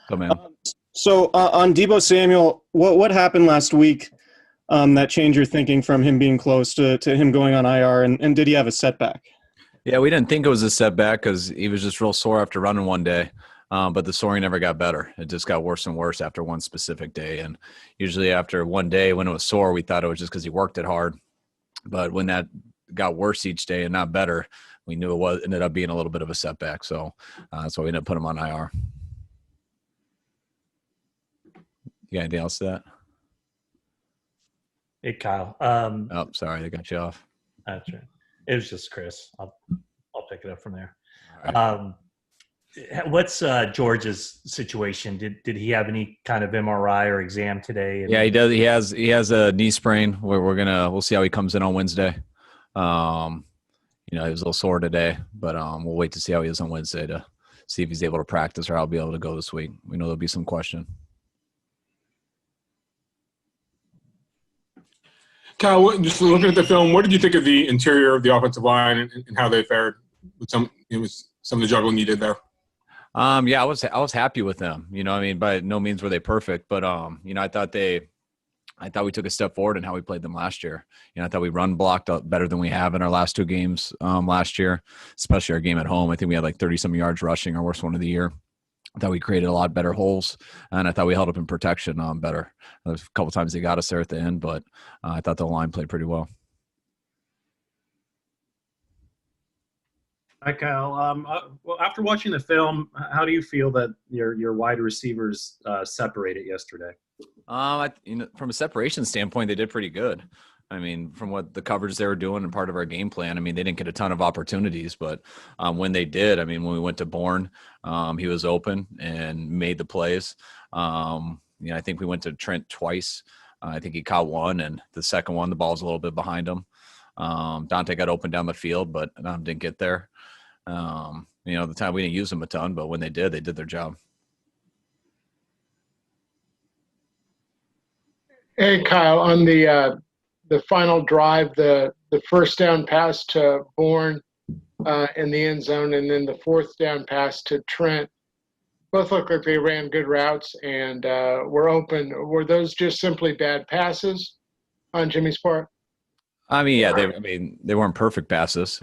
Come in. So on Deebo Samuel, what happened last week that changed your thinking from him being close to him going on IR, and did he have a setback? Yeah, we didn't think it was a setback because he was just real sore after running one day. But the soaring never got better. It just got worse and worse after one specific day. And usually after one day when it was sore, we thought it was just because he worked it hard. But when that got worse each day and not better, we knew ended up being a little bit of a setback. So that's why we ended up putting him on IR. You got anything else to that? Hey, Kyle. Oh, sorry, I got you off. That's right. It was just Chris. I'll pick it up from there. Right. What's George's situation? Did he have any kind of MRI or exam today? Yeah, he does. He has a knee sprain. We'll see how he comes in on Wednesday. He was a little sore today, but we'll wait to see how he is on Wednesday to see if he's able to practice or I'll be able to go this week. We know there'll be some question. Kyle, just looking at the film, what did you think of the interior of the offensive line and how they fared with some of the juggling you did there? Yeah, I was happy with them. By no means were they perfect, but I thought we took a step forward in how we played them last year. I thought we run blocked better than we have in our last two games last year, especially our game at home. I think we had like 30-some yards rushing, our worst one of the year. I thought we created a lot better holes, and I thought we held up in protection better. There was a couple times they got us there at the end, but I thought the line played pretty well. Hi, Kyle. Well, after watching the film, how do you feel that your wide receivers separated yesterday? From a separation standpoint, they did pretty good. From what the coverage they were doing and part of our game plan, they didn't get a ton of opportunities, but when they did, when we went to Bourne, he was open and made the plays. I think we went to Trent twice. I think he caught one, and the second one, the ball was a little bit behind him. Dante got open down the field, but didn't get there. The time we didn't use them a ton, but when they did their job. Hey, Kyle, on the final drive, the first down pass to Bourne in the end zone, and then the fourth down pass to Trent, both looked like they ran good routes and were open. Were those just simply bad passes on Jimmy's part? Yeah, they weren't perfect passes.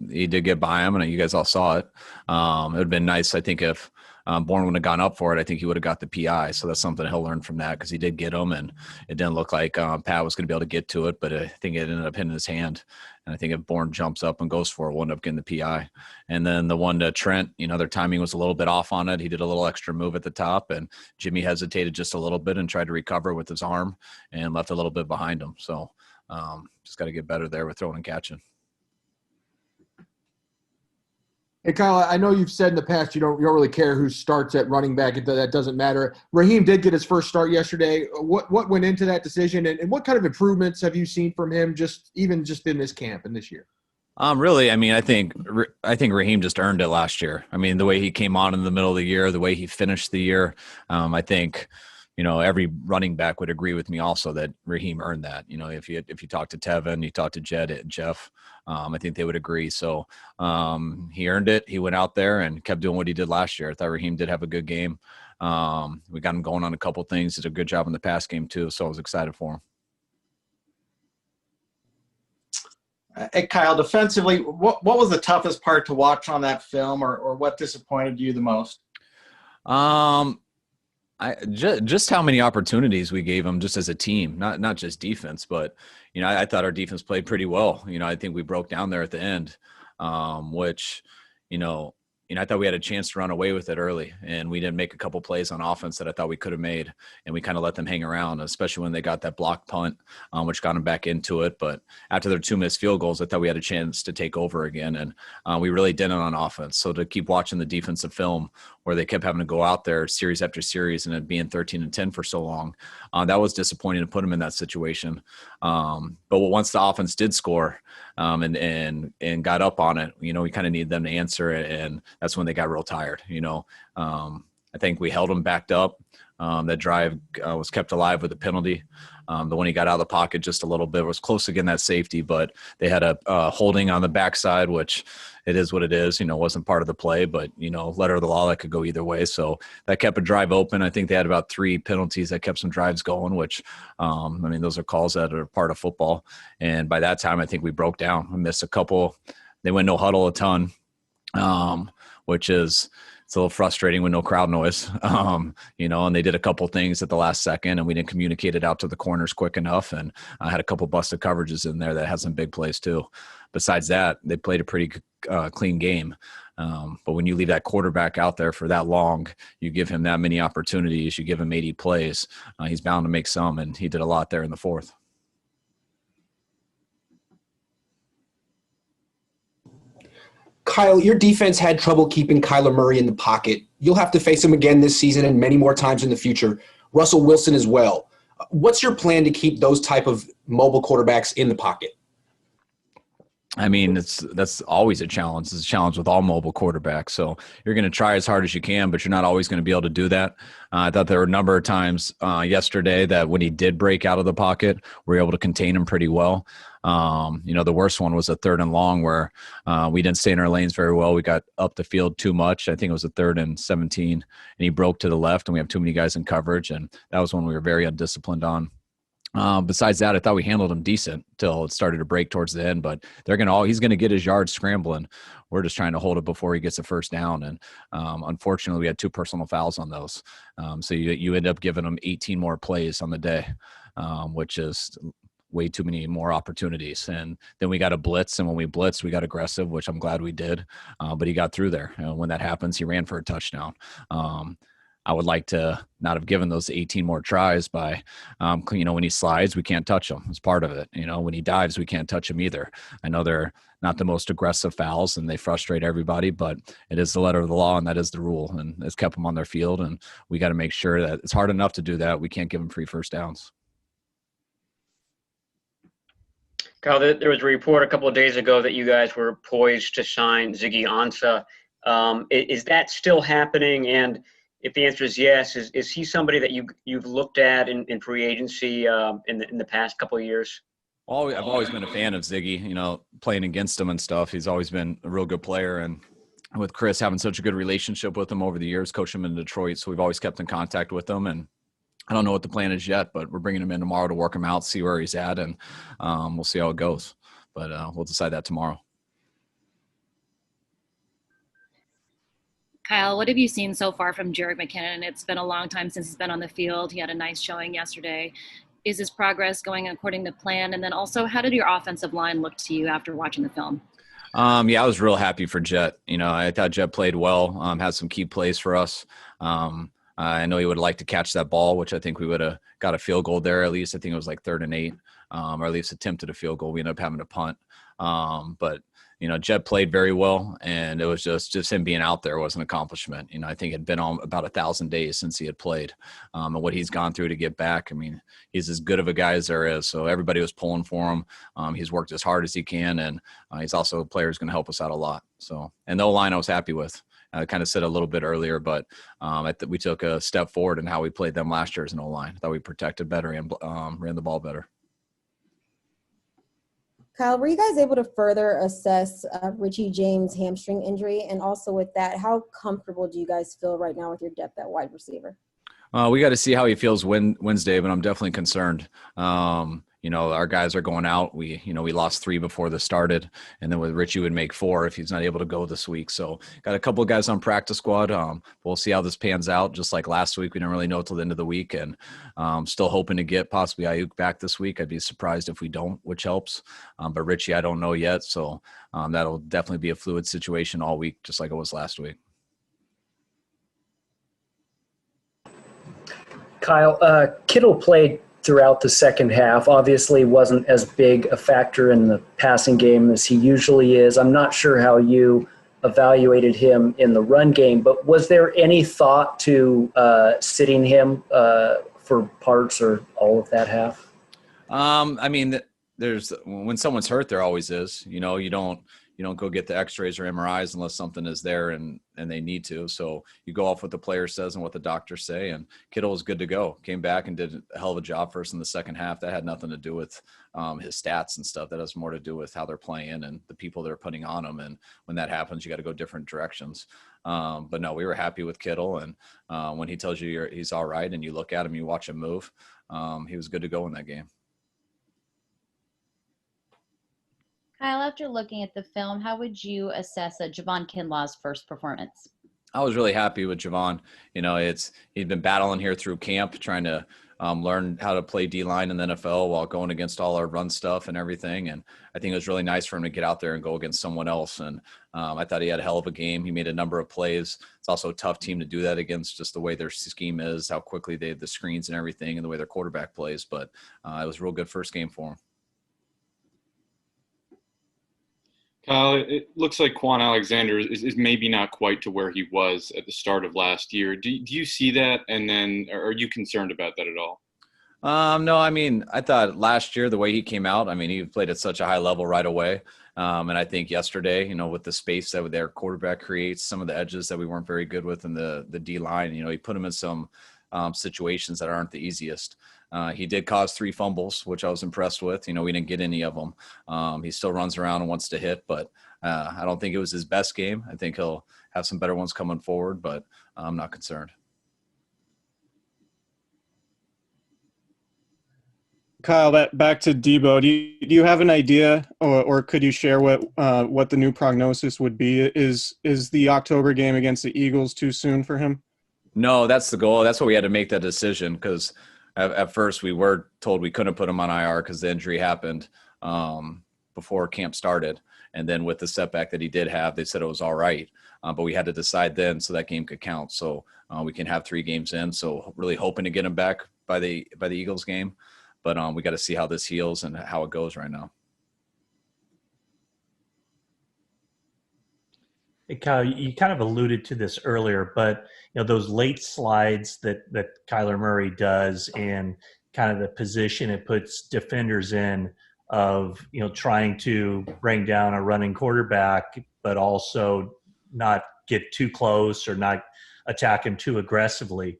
He did get by him, and you guys all saw it. It would have been nice, I think, if Bourne would have gone up for it. I think he would have got the PI. So that's something he'll learn from that because he did get him, and it didn't look like Pat was going to be able to get to it, but I think it ended up hitting his hand. And I think if Bourne jumps up and goes for it, we'll end up getting the PI. And then the one to Trent, their timing was a little bit off on it. He did a little extra move at the top, and Jimmy hesitated just a little bit and tried to recover with his arm and left a little bit behind him. So just got to get better there with throwing and catching. Hey, Kyle, I know you've said in the past you don't really care who starts at running back. That doesn't matter. Raheem did get his first start yesterday. What went into that decision, and what kind of improvements have you seen from him just in this camp and this year? Really, I think Raheem just earned it last year. The way he came on in the middle of the year, the way he finished the year, I think – every running back would agree with me also that Raheem earned that. If you talk to Tevin, you talk to Jed and Jeff, I think they would agree. So he earned it. He went out there and kept doing what he did last year. I thought Raheem did have a good game. We got him going on a couple things. Did a good job in the pass game too. So I was excited for him. Hey, Kyle, defensively, what was the toughest part to watch on that film, or what disappointed you the most? Just how many opportunities we gave them just as a team, not just defense, but, I thought our defense played pretty well. I think we broke down there at the end, which, I thought we had a chance to run away with it early, and we didn't make a couple plays on offense that I thought we could have made, and we kind of let them hang around, especially when they got that block punt, which got them back into it. But after their 2 missed field goals, I thought we had a chance to take over again, and we really didn't on offense. So to keep watching the defensive film where they kept having to go out there series after series and it being 13-10 for so long, that was disappointing to put them in that situation. But once the offense did score and got up on it, we kind of needed them to answer it, and that's when they got real tired. I think we held them backed up. That drive was kept alive with a penalty. The one he got out of the pocket just a little bit was close to getting that safety, but they had a holding on the backside, which it is what it is. Wasn't part of the play, but letter of the law, that could go either way. So that kept a drive open. I think they had about 3 penalties that kept some drives going, which those are calls that are part of football. And by that time, I think we broke down. We missed a couple. They went no huddle a ton, which is. It's a little frustrating with no crowd noise, and they did a couple things at the last second, and we didn't communicate it out to the corners quick enough, and I had a couple busted coverages in there that had some big plays too. Besides that, they played a pretty clean game, but when you leave that quarterback out there for that long, you give him that many opportunities, you give him 80 plays, he's bound to make some, and he did a lot there in the fourth. Kyle, your defense had trouble keeping Kyler Murray in the pocket. You'll have to face him again this season and many more times in the future. Russell Wilson as well. What's your plan to keep those type of mobile quarterbacks in the pocket? That's always a challenge. It's a challenge with all mobile quarterbacks. So you're going to try as hard as you can, but you're not always going to be able to do that. I thought there were a number of times yesterday that when he did break out of the pocket, we were able to contain him pretty well. The worst one was a 3rd and long where we didn't stay in our lanes very well. We got up the field too much. I think it was a 3rd and 17, and he broke to the left, and we have too many guys in coverage, and that was one we were very undisciplined on. Besides that, I thought we handled him decent till it started to break towards the end, but he's going to get his yards scrambling. We're just trying to hold it before he gets a first down. And unfortunately we had 2 personal fouls on those. So you end up giving them 18 more plays on the day, which is way too many more opportunities. And then we got a blitz, and when we blitzed, we got aggressive, which I'm glad we did. But he got through there. When that happens, he ran for a touchdown. I would like to not have given those 18 more tries by, when he slides, we can't touch him. It's part of it. When he dives, we can't touch him either. I know they're not the most aggressive fouls and they frustrate everybody, but it is the letter of the law and that is the rule, and it's kept them on their field. And we got to make sure that it's hard enough to do that. We can't give them free first downs. Kyle, there was a report a couple of days ago that you guys were poised to sign Ziggy Ansah. Is that still happening? And if the answer is yes, is he somebody that you've looked at in free agency in the past couple of years? Well, I've always been a fan of Ziggy, playing against him and stuff. He's always been a real good player. And with Chris having such a good relationship with him over the years, coaching him in Detroit, so we've always kept in contact with him. And I don't know what the plan is yet, but we're bringing him in tomorrow to work him out, see where he's at, and we'll see how it goes. But we'll decide that tomorrow. Kyle, what have you seen so far from Jerick McKinnon? It's been a long time since he's been on the field. He had a nice showing yesterday. Is his progress going according to plan? And then also, how did your offensive line look to you after watching the film? I was real happy for Jet. I thought Jet played well, had some key plays for us. I know he would have liked to catch that ball, which I think we would have got a field goal there at least. I think it was like 3rd and 8, or at least attempted a field goal. We ended up having to punt. But Jet played very well, and it was just him being out there was an accomplishment. I think it had been on about 1,000 days since he had played, and what he's gone through to get back. He's as good of a guy as there is. So everybody was pulling for him. He's worked as hard as he can, and he's also a player who's going to help us out a lot. So, and the O-line I was happy with. I kind of said a little bit earlier, but we took a step forward in how we played them last year as an O-line. I thought we protected better and ran the ball better. Kyle, were you guys able to further assess Richie James' hamstring injury? And also with that, how comfortable do you guys feel right now with your depth at wide receiver? We got to see how he feels Wednesday, but I'm definitely concerned. Our guys are going out. We lost 3 before this started, and then with Richie would make 4 if he's not able to go this week. So got a couple of guys on practice squad. We'll see how this pans out. Just like last week, we didn't really know till the end of the week, and still hoping to get possibly Ayuk back this week. I'd be surprised if we don't, which helps. But Richie, I don't know yet. So that'll definitely be a fluid situation all week, just like it was last week. Kyle, Kittle played throughout the second half. Obviously wasn't as big a factor in the passing game as he usually is. I'm not sure how you evaluated him in the run game, but was there any thought to sitting him for parts or all of that half? There's when someone's hurt, there always is. You you don't go get the x-rays or MRIs unless something is there and they need to. So you go off what the player says and what the doctors say, and Kittle was good to go. Came back and did a hell of a job for us in the second half. That had nothing to do with his stats and stuff. That has more to do with how they're playing and the people they're putting on him. And when that happens, you got to go different directions. But no, we were happy with Kittle. And when he tells you he's all right and you look at him, you watch him move, he was good to go in that game. Kyle, after looking at the film, how would you assess Javon Kinlaw's first performance? I was really happy with Javon. You know, he'd been battling here through camp, trying to learn how to play D-line in the NFL while going against all our run stuff and everything. And I think it was really nice for him to get out there and go against someone else. And I thought he had a hell of a game. He made a number of plays. It's also a tough team to do that against, just the way their scheme is, how quickly they have the screens and everything, and the way their quarterback plays. But it was a real good first game for him. Kyle, it looks like Quan Alexander is maybe not quite to where he was at the start of last year. Do you see that? And then are you concerned about that at all? No, I mean, I thought last year, the way he came out, I mean, he played at such a high level right away. And I think yesterday, you know, with the space that their quarterback creates, some of the edges that we weren't very good with in the D line, you know, he put him in some situations that aren't the easiest. He did cause 3 fumbles, which I was impressed with. You know, we didn't get any of them. He still runs around and wants to hit, but I don't think it was his best game. I think he'll have some better ones coming forward, but I'm not concerned. Kyle, back to Debo. Do you have an idea, or could you share what the new prognosis would be? Is the October game against the Eagles too soon for him? No, that's the goal. That's why we had to make that decision, because at first we were told we couldn't put him on IR because the injury happened before camp started. And then with the setback that he did have, they said it was all right. But we had to decide then so that game could count. So we can have 3 games in. So really hoping to get him back by the Eagles game. But we got to see how this heals and how it goes right now. Hey, Kyle, you kind of alluded to this earlier, but you know, those late slides that Kyler Murray does, and kind of the position it puts defenders in of, you know, trying to bring down a running quarterback, but also not get too close or not attack him too aggressively.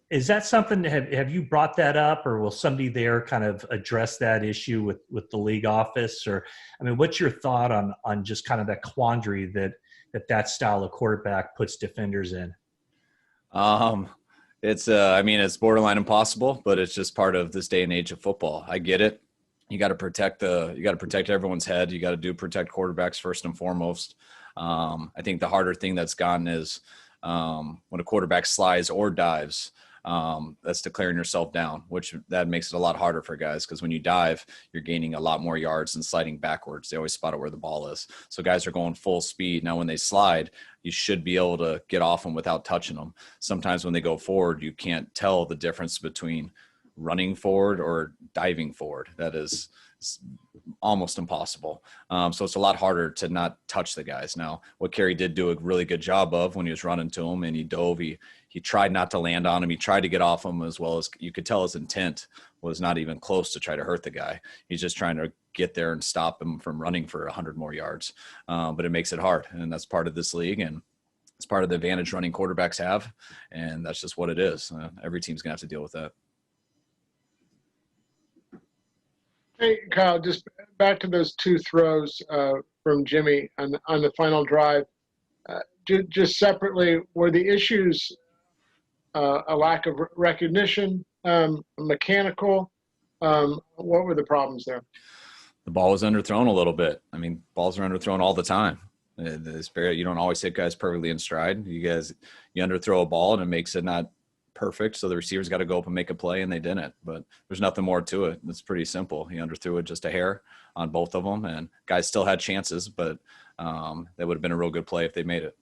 Is that something, have you brought that up, or will somebody there kind of address that issue with the league office? Or, I mean, what's your thought on just kind of that quandary that style of quarterback puts defenders in? It's I mean, it's borderline impossible, but it's just part of this day and age of football. I get it. You got to protect everyone's head. You got to protect quarterbacks first and foremost. I think the harder thing that's gotten is when a quarterback slides or dives, that's declaring yourself down, which that makes it a lot harder for guys, because when you dive, you're gaining a lot more yards than sliding backwards. They always spot it where the ball is. So guys are going full speed. Now, when they slide, you should be able to get off them without touching them. Sometimes when they go forward, you can't tell the difference between running forward or diving forward. That is almost impossible. So it's a lot harder to not touch the guys. Now, what Kerry did do a really good job of when he was running to him and he dove, he tried not to land on him. He tried to get off him, as well as you could tell his intent was not even close to try to hurt the guy. He's just trying to get there and stop him from running for 100 more yards. But it makes it hard, and that's part of this league, and it's part of the advantage running quarterbacks have, and that's just what it is. Every team's going to have to deal with that. Hey, Kyle, just back to those 2 throws from Jimmy on the final drive. Just separately, were the issues a lack of recognition, mechanical? What were the problems there? The ball was underthrown a little bit. I mean, balls are underthrown all the time. You don't always hit guys perfectly in stride. You underthrow a ball and it makes it not perfect, so the receivers got to go up and make a play, and they didn't. But there's nothing more to it. It's pretty simple. He underthrew it just a hair on both of them, and guys still had chances, but that would have been a real good play if they made it.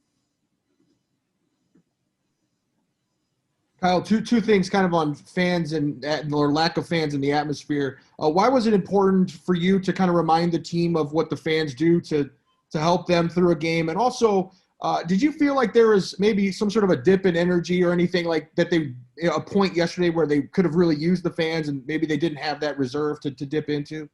Kyle, two things kind of on fans or lack of fans in the atmosphere. Why was it important for you to kind of remind the team of what the fans do to help them through a game? And also, did you feel like there was maybe some sort of a dip in energy or anything like that? A point yesterday where they could have really used the fans, and maybe they didn't have that reserve to dip into?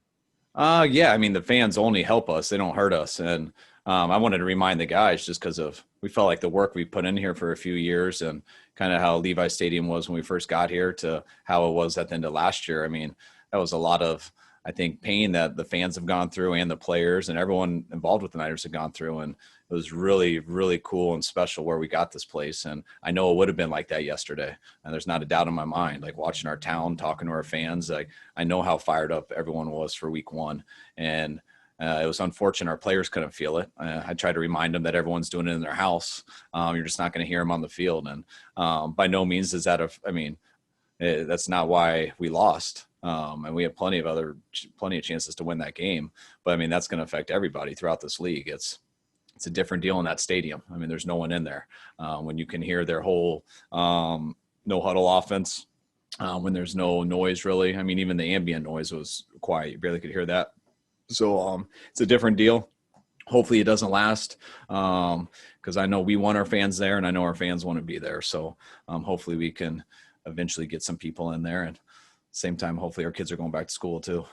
Yeah, I mean, the fans only help us; they don't hurt us. And I wanted to remind the guys just because of we felt like the work we put in here for a few years and kind of how Levi Stadium was when we first got here to how it was at the end of last year. I mean, that was a lot of I think pain that the fans have gone through and the players and everyone involved with the Niners have gone through. And it was really, really cool and special where we got this place. And I know it would have been like that yesterday. And there's not a doubt in my mind, like watching our town, talking to our fans, like I know how fired up everyone was for week one. And it was unfortunate our players couldn't feel it. I tried to remind them that everyone's doing it in their house. You're just not going to hear them on the field. And by no means is that that's not why we lost. And we had plenty of chances to win that game. But I mean, that's going to affect everybody throughout this league. It's a different deal in that stadium. I mean, there's no one in there. When you can hear their whole no huddle offense, when there's no noise really. I mean, even the ambient noise was quiet. You barely could hear that. So it's a different deal. Hopefully it doesn't last because I know we want our fans there and I know our fans want to be there. So hopefully we can eventually get some people in there, and same time, hopefully our kids are going back to school too.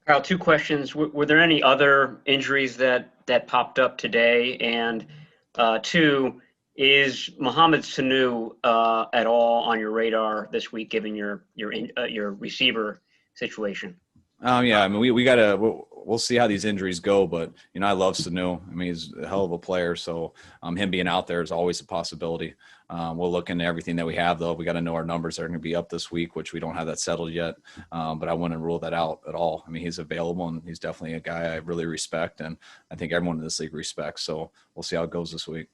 Kyle, two questions. Were there any other injuries that popped up today? And two, is Mohamed Sanu at all on your radar this week, given your receiver situation? Yeah, I mean, we'll see how these injuries go, but I love Sanu. I mean, he's a hell of a player, so him being out there is always a possibility. We'll look into everything that we have, though. We got to know our numbers are going to be up this week, which we don't have that settled yet. But I wouldn't rule that out at all. I mean, he's available, and he's definitely a guy I really respect, and I think everyone in this league respects. So we'll see how it goes this week.